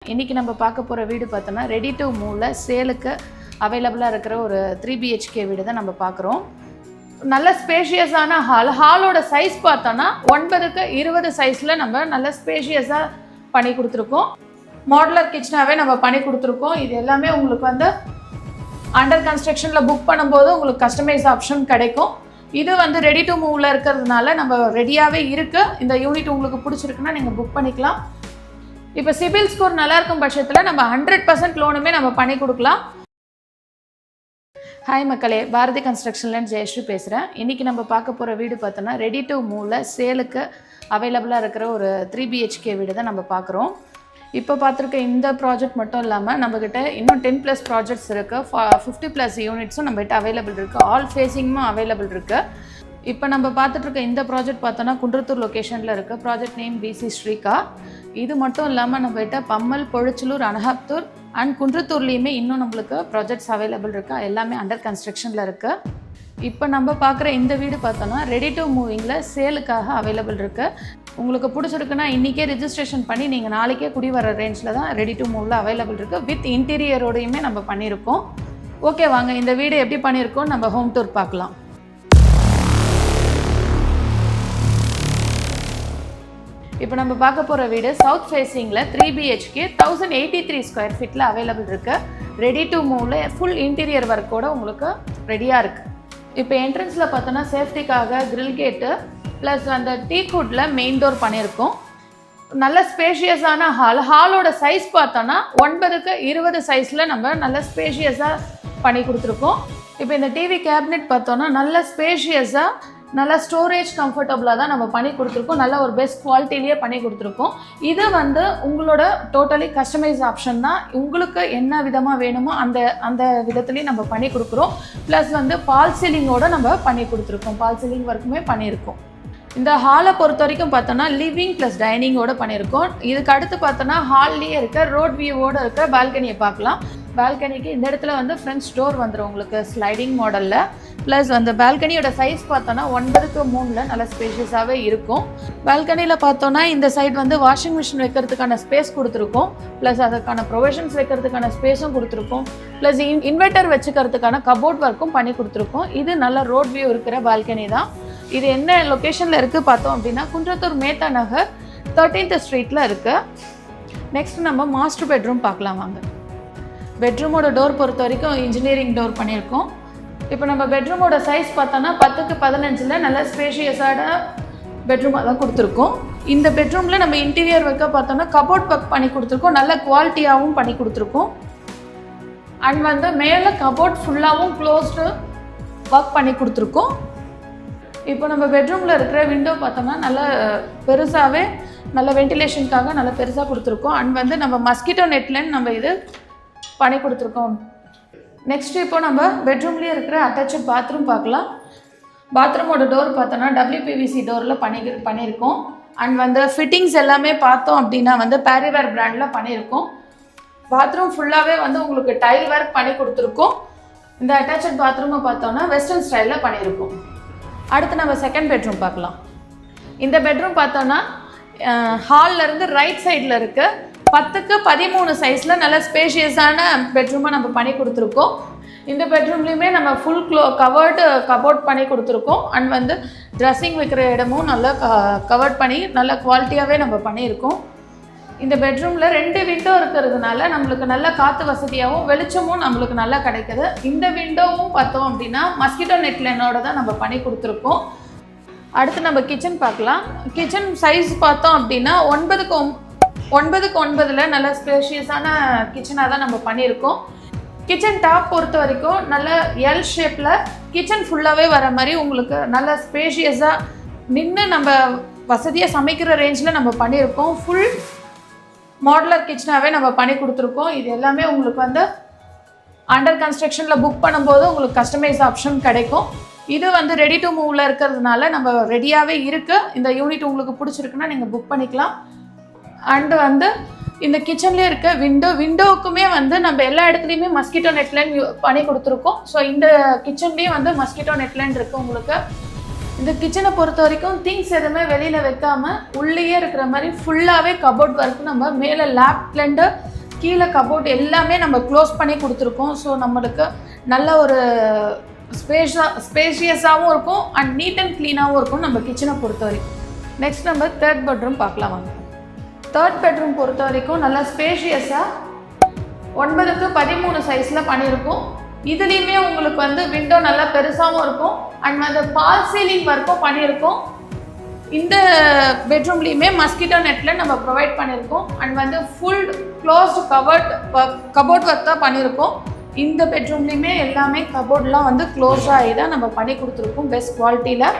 இன்றைக்கி நம்ம பார்க்க போகிற வீடு பார்த்தோன்னா ரெடி டு மூவில் சேலுக்கு அவைலபிளாக இருக்கிற ஒரு 3 BHK வீடு தான் நம்ம பார்க்குறோம். நல்ல ஸ்பேஷியஸான ஹாலோட சைஸ் பார்த்தோன்னா 9க்கு 20 சைஸில் நம்ம நல்ல ஸ்பேஷியஸாக பண்ணி கொடுத்துருக்கோம். மாடுலர் கிச்சனாகவே நம்ம பண்ணி கொடுத்துருக்கோம். இது எல்லாமே உங்களுக்கு வந்து அண்டர் கன்ஸ்ட்ரக்ஷனில் புக் பண்ணும்போது உங்களுக்கு கஸ்டமைஸ் ஆப்ஷன் கிடைக்கும். இது வந்து ரெடி டு மூவில் இருக்கிறதுனால நம்ம ரெடியாகவே இருக்குது. இந்த யூனிட் உங்களுக்கு பிடிச்சிருக்குன்னா நீங்கள் புக் பண்ணிக்கலாம். இப்போ சிபில் ஸ்கோர் நல்லா இருக்கும் பட்சத்தில் நம்ம 100% லோனுமே நம்ம பண்ணி கொடுக்கலாம். ஹாய் மக்களே, பாரதி கன்ஸ்ட்ரக்ஷன்லேருந்து ஜெயஸ்ரீ பேசுகிறேன். இன்றைக்கி நம்ம பார்க்க போகிற வீடு பார்த்தோன்னா ரெடி டு மூவில் சேலுக்கு அவைலபிளாக இருக்கிற ஒரு 3 BHK வீடு தான் நம்ம பார்க்குறோம். இப்போ பார்த்துருக்க இந்த ப்ராஜெக்ட் மட்டும் இல்லாமல் நம்மக்கிட்ட இன்னும் 10+ ப்ராஜெக்ட்ஸ் இருக்குது. 50+ யூனிட்ஸும் நம்மகிட்ட அவைலபிள் இருக்குது. ஆல் ஃபேஸிங்கும் அவைலபிள் இருக்குது. இப்போ நம்ம பார்த்துட்ருக்க இந்த ப்ராஜெக்ட் பார்த்தோன்னா குன்றத்தூர் லொக்கேஷனில் இருக்குது. Project name BC Srika. இது மட்டும் இல்லாமல் நம்மகிட்ட பம்மல், பொழிச்சலூர், அனகாப்தூர் அண்ட் குன்றத்தூர்லேயுமே இன்னும் நம்மளுக்கு ப்ராஜெக்ட்ஸ் அவைலபிள் இருக்குது. எல்லாமே அண்டர் கன்ஸ்ட்ரக்ஷனில் இருக்குது. இப்போ நம்ம பார்க்குற இந்த வீடு பார்த்தோன்னா ரெடி டு மூவிங்கில் சேலுக்காக அவைலபிள் இருக்குது. உங்களுக்கு பிடிச்சிருக்குன்னா இன்றைக்கே ரிஜிஸ்ட்ரேஷன் பண்ணி நீங்கள் நாளைக்கே குடி வர ரேஞ்சில் தான் ரெடி டு மூவில் அவைலபிள் இருக்குது. வித் இன்டீரியரோடையுமே நம்ம பண்ணியிருக்கோம். ஓகே, வாங்க இந்த வீடு எப்படி பண்ணியிருக்கோம் நம்ம ஹோம் டூர் பார்க்கலாம். இப்போ நம்ம பார்க்க போகிற வீடு சவுத் ஃபேஸிங்கில் 3 BHK 1083 ஸ்கொயர் ஃபீட்டில் அவைலபிள் இருக்குது. ரெடி டு மூவில் ஃபுல் இன்டீரியர் ஒர்க்கோடு உங்களுக்கு ரெடியாக இருக்குது. இப்போ என்ட்ரன்ஸில் பார்த்தோன்னா சேஃப்டிக்காக கிரில் கேட்டு ப்ளஸ் அந்த டீக்குட்டில் மெயின் டோர் பண்ணியிருக்கோம். நல்ல ஸ்பேஷியஸான ஹாலோட சைஸ் பார்த்தோன்னா 9க்கு 20 சைஸில் நம்ம நல்ல ஸ்பேஷியஸாக பண்ணி கொடுத்துருக்கோம். இப்போ இந்த டிவி கேபினெட் பார்த்தோன்னா நல்ல ஸ்பேஷியஸாக நல்ல ஸ்டோரேஜ் கம்ஃபர்டபுளாக தான் நம்ம பண்ணி கொடுத்துருக்கோம். நல்ல ஒரு பெஸ்ட் குவாலிட்டிலேயே பண்ணி கொடுத்துருக்கோம். இது வந்து உங்களோட டோட்டலி கஸ்டமைஸ் ஆப்ஷன் தான். உங்களுக்கு என்ன விதமாக வேணுமோ அந்த விதத்துலேயும் நம்ம பண்ணி கொடுக்குறோம். ப்ளஸ் வந்து பால் சீலிங்கோடு நம்ம பண்ணி கொடுத்துருக்கோம். பால் சீலிங் ஒர்க்குமே பண்ணியிருக்கோம். இந்த ஹாலை பொறுத்த வரைக்கும் பார்த்தோன்னா லிவிங் ப்ளஸ் டைனிங்கோடு பண்ணியிருக்கோம். இதுக்கு அடுத்து பார்த்தோன்னா ஹால்லேயே இருக்க ரோட் வியூவோடு இருக்க பால்கனியை பார்க்கலாம். பால்கனிக்கு இந்த இடத்துல வந்து ஃப்ரெண்ட்ஸ் டோர் வந்துடும் உங்களுக்கு ஸ்லைடிங் மாடலில். ப்ளஸ் அந்த பால்கனியோட சைஸ் பார்த்தோன்னா 9க்கு 3 நல்ல ஸ்பேஷியஸாகவே இருக்கும். பால்கனியில் பார்த்தோன்னா இந்த சைடு வந்து வாஷிங் மிஷின் வைக்கிறதுக்கான ஸ்பேஸ் கொடுத்துருக்கோம். ப்ளஸ் அதுக்கான ப்ரொவிஷன்ஸ் வைக்கிறதுக்கான ஸ்பேஸும் கொடுத்துருக்கோம். ப்ளஸ் இன்வெர்ட்டர் வச்சுக்கிறதுக்கான கபோர்ட் ஒர்க்கும் பண்ணி கொடுத்துருக்கோம். இது நல்ல ரோட் வியூ இருக்கிற பால்கனி தான். இது என்ன லொக்கேஷனில் இருக்குது பார்த்தோம் அப்படின்னா குன்றத்தூர் மேத்தா நகர் 13th ஸ்ட்ரீட்டில் இருக்குது. நெக்ஸ்ட் நம்ம மாஸ்டர் பெட்ரூம் பார்க்கலாம் வாங்க. பெட்ரூமோட டோர் பொறுத்த வரைக்கும் இன்ஜினியரிங் டோர் பண்ணியிருக்கோம். இப்போ நம்ம பெட்ரூமோட சைஸ் பார்த்தோன்னா 10க்கு 15 நல்ல ஸ்பேஷியஸான பெட்ரூமாக தான் கொடுத்துருக்கோம். இந்த பெட்ரூமில் நம்ம இன்டீரியர் ஒர்க்கை பார்த்தோன்னா கபோர்ட் ஒர்க் பண்ணி கொடுத்துருக்கோம். நல்ல குவாலிட்டியாகவும் பண்ணி கொடுத்துருக்கோம். அண்ட் வந்து மேலே கபோர்ட் ஃபுல்லாகவும் க்ளோஸ்டு ஒர்க் பண்ணி கொடுத்துருக்கோம். இப்போ நம்ம பெட்ரூமில் இருக்கிற விண்டோ பார்த்தோம்னா நல்ல பெருசாகவே நல்ல வென்டிலேஷனுக்காக நல்ல பெருசாக கொடுத்துருக்கோம். அண்ட் வந்து நம்ம மஸ்கிட்டோ நெட்லேன்னு நம்ம இது பண்ணி கொடுத்துருக்கோம். நெக்ஸ்ட் இப்போ நம்ம பெட்ரூம்லேயே இருக்கிற அட்டாச்சு பாத்ரூம் பார்க்கலாம். பாத்ரூமோட டோர் பார்த்தோன்னா WPVC டோரில் பண்ணியிருக்கோம். அண்ட் வந்து ஃபிட்டிங்ஸ் எல்லாமே பார்த்தோம் அப்படின்னா வந்து பேரிவேர் பிராண்டில் பண்ணியிருக்கோம். பாத்ரூம் ஃபுல்லாகவே வந்து உங்களுக்கு டைல் ஒர்க் பண்ணி கொடுத்துருக்கோம். இந்த அட்டாச்சட் பாத்ரூமை பார்த்தோன்னா வெஸ்டர்ன் ஸ்டைலில் பண்ணியிருக்கோம். அடுத்து நம்ம செகண்ட் பெட்ரூம் பார்க்கலாம். இந்த பெட்ரூம் பார்த்தோன்னா ஹால்லேருந்து ரைட் சைடில் இருக்க 10க்கு 13 சைஸில் நல்ல ஸ்பேஷியஸான பெட்ரூமை நம்ம பண்ணி கொடுத்துருக்கோம். இந்த பெட்ரூம்லேயுமே நம்ம ஃபுல் கவர்டு கபோர்ட் பண்ணி கொடுத்துருக்கோம். அண்ட் வந்து ட்ரெஸ்ஸிங் வைக்கிற இடமும் நல்லா கவர்ட் பண்ணி நல்ல குவாலிட்டியாகவே நம்ம பண்ணியிருக்கோம். இந்த பெட்ரூமில் 2 விண்டோ இருக்கிறதுனால நம்மளுக்கு நல்ல காற்று வசதியாகவும் வெளிச்சமும் நம்மளுக்கு நல்லா கிடைக்குது. இந்த விண்டோவும் பார்த்தோம் அப்படின்னா மஸ்கிட்டோ நெட்லைனோட தான் நம்ம பண்ணி கொடுத்துருக்கோம். அடுத்து நம்ம கிச்சன் பார்க்கலாம். கிச்சன் சைஸ் பார்த்தோம் அப்படின்னா 9க்கு 9 நல்ல ஸ்பேஷியஸான கிச்சனாக தான் நம்ம பண்ணியிருக்கோம். கிச்சன் டாப் பொறுத்த வரைக்கும் நல்ல எல் ஷேப்பில் கிச்சன் ஃபுல்லாகவே வர மாதிரி உங்களுக்கு நல்ல ஸ்பேஷியஸாக நின்று நம்ம வசதியாக சமைக்கிற ரேஞ்சில் நம்ம பண்ணியிருக்கோம். ஃபுல் மாடுலர் கிச்சனாகவே நம்ம பண்ணி கொடுத்துருக்கோம். இது எல்லாமே உங்களுக்கு வந்து அண்டர் கன்ஸ்ட்ரக்ஷனில் புக் பண்ணும்போது உங்களுக்கு கஸ்டமைஸ் ஆப்ஷன் கிடைக்கும். இது வந்து ரெடி டு மூவில் இருக்கிறதுனால நம்ம ரெடியாகவே இருக்குது. இந்த யூனிட் உங்களுக்கு பிடிச்சிருக்குன்னா நீங்கள் புக் பண்ணிக்கலாம். அண்டு வந்து இந்த கிச்சன்லேயே இருக்க விண்டோவுக்குமே வந்து நம்ம எல்லா இடத்துலையுமே மஸ்கிட்டோ நெட்லைன் பண்ணி கொடுத்துருக்கோம். ஸோ இந்த கிச்சன்லேயும் வந்து மஸ்கிட்டோ நெட்லைன் இருக்குது உங்களுக்கு. இந்த கிச்சனை பொறுத்த வரைக்கும் திங்ஸ் எதுவுமே வெளியில் வைக்காமல் உள்ளேயே இருக்கிற மாதிரி ஃபுல்லாகவே கபோர்ட் ஒர்க் நம்ம மேலே லேப்லேருந்து கீழே கபோர்ட் எல்லாமே நம்ம க்ளோஸ் பண்ணி கொடுத்துருக்கோம். ஸோ நம்மளுக்கு நல்ல ஒரு ஸ்பேஷியஸாகவும் இருக்கும் அண்ட் நீட் அண்ட் க்ளீனாகவும் இருக்கும் நம்ம கிச்சனை பொறுத்த வரைக்கும். நெக்ஸ்ட் நம்ம தேர்ட் பெட்ரூம் பார்க்கலாம் வாங்க. தேர்ட் பெட்ரூம் பொறுத்த வரைக்கும் நல்லா ஸ்பேஷியஸாக 9:13 சைஸில் பண்ணியிருக்கோம். இதுலேயுமே உங்களுக்கு வந்து விண்டோ நல்லா பெருசாகவும் இருக்கும் அண்ட் அந்த பால் சீலிங் ஒர்க்கும் பண்ணியிருக்கோம். இந்த பெட்ரூம்லேயுமே மஸ்கிட்டோ நெட்டில் நம்ம ப்ரொவைட் பண்ணியிருக்கோம் அண்ட் வந்து ஃபுல் க்ளோஸ்டு கபோர்ட் ஒர்க் தான் பண்ணியிருக்கோம். இந்த பெட்ரூம்லேயுமே எல்லாமே கபோர்ட்லாம் வந்து க்ளோஸாக ஆகி தான் நம்ம பண்ணி கொடுத்துருக்கோம் பெஸ்ட் குவாலிட்டியில்.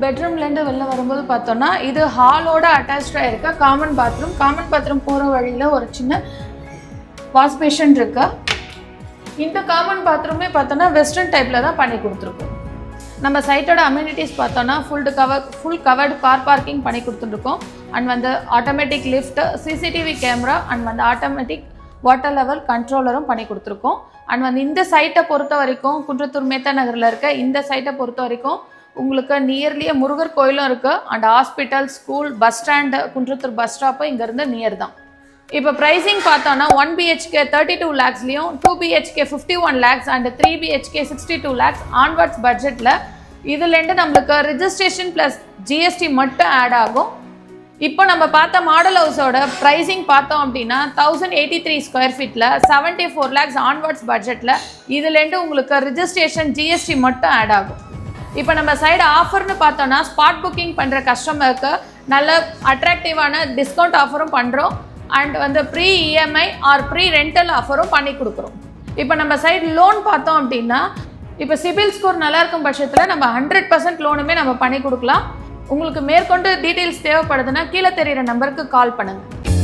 பெட்ரூம்லேருந்து வெளில வரும்போது பார்த்தோன்னா இது ஹாலோட அட்டாச்சாக இருக்க காமன் பாத்ரூம் போகிற வழியில் ஒரு சின்ன வாஷ் பேஷன் இருக்கு. இந்த காமன் பாத்ரூமே பார்த்தோன்னா வெஸ்டர்ன் டைப்பில் தான் பண்ணி கொடுத்துருக்கோம். நம்ம சைட்டோட அம்யூனிட்டிஸ் பார்த்தோன்னா ஃபுல் கவர்டு கார் பார்க்கிங் பண்ணி கொடுத்துருக்கோம் அண்ட் வந்து automatic lift, CCTV camera and வந்து ஆட்டோமேட்டிக் வாட்டர் லெவல் கண்ட்ரோலரும் பண்ணி கொடுத்துருக்கோம். அண்ட் வந்து இந்த சைட்டை பொறுத்த வரைக்கும் குன்றத்தூர் மேத்தா நகரில் இருக்க இந்த சைட்டை பொறுத்த வரைக்கும் உங்களுக்கு நியர்லியே முருகர் கோயிலும் இருக்குது and hospital, school, bus stand, Kundrathur bus stop இங்கேருந்து நியர் தான். இப்போ ப்ரைஸிங் பார்த்தோன்னா 1 BHK 32 lakhsலையும் 2 BHK 51 lakhs and 3 BHK 62 lakhs onwards பட்ஜெட்டில் இதுலேருந்து நம்மளுக்கு ரிஜிஸ்ட்ரேஷன் ப்ளஸ் ஜிஎஸ்டி மட்டும் ஆட் ஆகும். இப்போ நம்ம பார்த்த மாடல் ஹவுஸோட ப்ரைஸிங் பார்த்தோம் அப்படின்னா 1083 ஸ்கொயர் ஃபீட்டில் 74 lakhs ஆன்வர்ட்ஸ் பட்ஜெட்டில் இதுலேருந்து உங்களுக்கு ரிஜிஸ்ட்ரேஷன் ஜிஎஸ்டி மட்டும் ஆட் ஆகும். இப்போ நம்ம சைடு ஆஃபர்னு பார்த்தோன்னா ஸ்பாட் புக்கிங் பண்ணுற கஸ்டமருக்கு நல்ல அட்ராக்டிவான டிஸ்கவுண்ட் ஆஃபரும் பண்ணுறோம் அண்ட் வந்து free EMI or free rental ஆஃபரும் பண்ணி கொடுக்குறோம். இப்போ நம்ம சைடு லோன் பார்த்தோம் அப்படின்னா இப்போ சிபில் ஸ்கோர் நல்லா இருக்கும் பட்சத்தில் நம்ம 100% லோனுமே நம்ம பண்ணி கொடுக்கலாம். உங்களுக்கு மேற்கொண்டு டீட்டெயில்ஸ் தேவைப்படுதுன்னா கீழே தெரிகிற நம்பருக்கு கால் பண்ணுங்கள்.